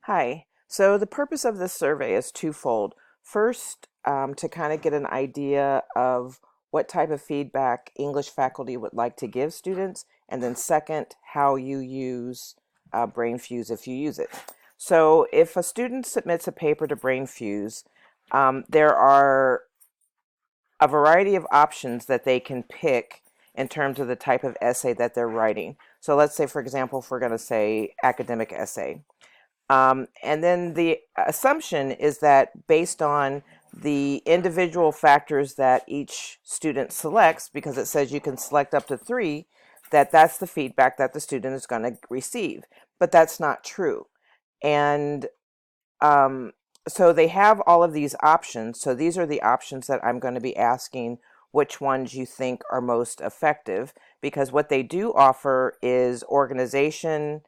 Hi. So the purpose of this survey is twofold. First, to kind of get an idea of what type of feedback English faculty would like to give students, and then second, how you use BrainFuse if you use it. So if a student submits a paper to BrainFuse, there are a variety of options that they can pick in terms of the type of essay that they're writing. So let's say, for example, if we're going to say academic essay. And then the assumption is that based on the individual factors that each student selects, because it says you can select up to 3, that's the feedback that the student is going to receive. But that's not true. And so they have all of these options. So these are the options that I'm going to be asking which ones you think are most effective, because what they do offer is organization,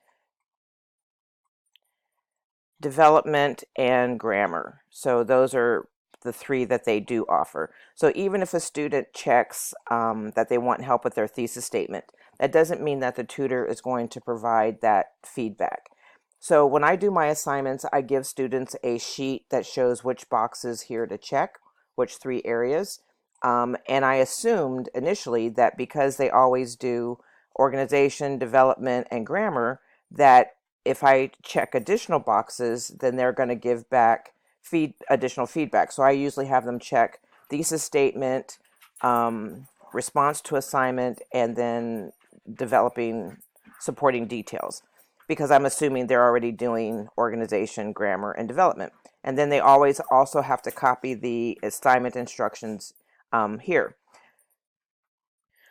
development, and grammar. So those are the 3 that they do offer. So even if a student checks that they want help with their thesis statement, that doesn't mean that the tutor is going to provide that feedback. So when I do my assignments, I give students a sheet that shows which boxes here to check, which 3 areas. And I assumed initially that because they always do organization, development, and grammar, that if I check additional boxes, then they're going to give back additional feedback. So I usually have them check thesis statement, response to assignment, and then developing supporting details, because I'm assuming they're already doing organization, grammar, and development. And then they always also have to copy the assignment instructions here.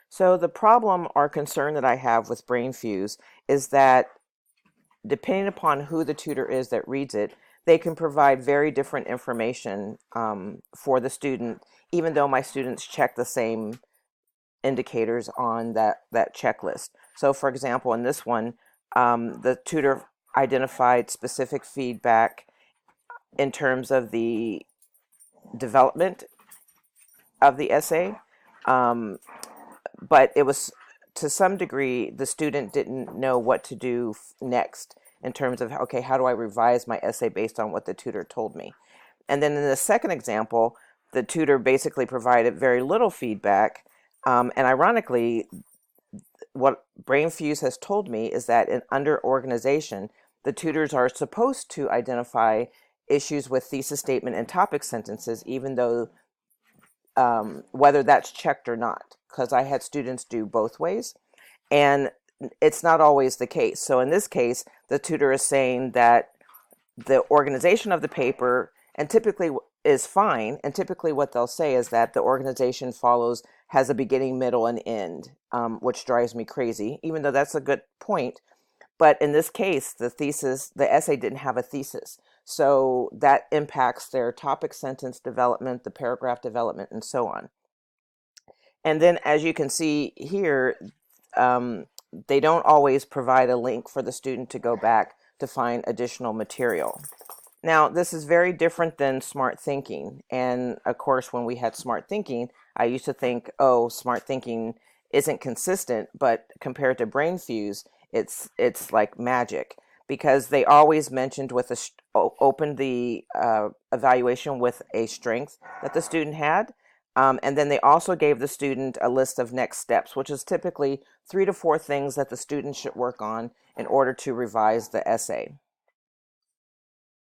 So the problem or concern that I have with BrainFuse is that depending upon who the tutor is that reads it, they can provide very different information for the student, even though my students check the same indicators on that checklist. So for example, in this one, the tutor identified specific feedback in terms of the development of the essay, but it was, to some degree, the student didn't know what to do next in terms of, okay, how do I revise my essay based on what the tutor told me? And then in the second example, the tutor basically provided very little feedback. And ironically, what BrainFuse has told me is that under organization, the tutors are supposed to identify issues with thesis statement and topic sentences, even though whether that's checked or not, because I had students do both ways, and it's not always the case. So in this case, the tutor is saying that the organization of the paper and typically is fine, and typically what they'll say is that the organization has a beginning, middle, and end, which drives me crazy, even though that's a good point. But in this case, the essay didn't have a thesis. So that impacts their topic sentence development, the paragraph development, and so on. And then as you can see here, they don't always provide a link for the student to go back to find additional material. Now, this is very different than smart thinking. And of course, when we had smart thinking, I used to think, oh, smart thinking isn't consistent, but compared to BrainFuse, it's like magic, because they always mentioned opened the evaluation with a strength that the student had. And then they also gave the student a list of next steps, which is typically 3 to 4 things that the student should work on in order to revise the essay.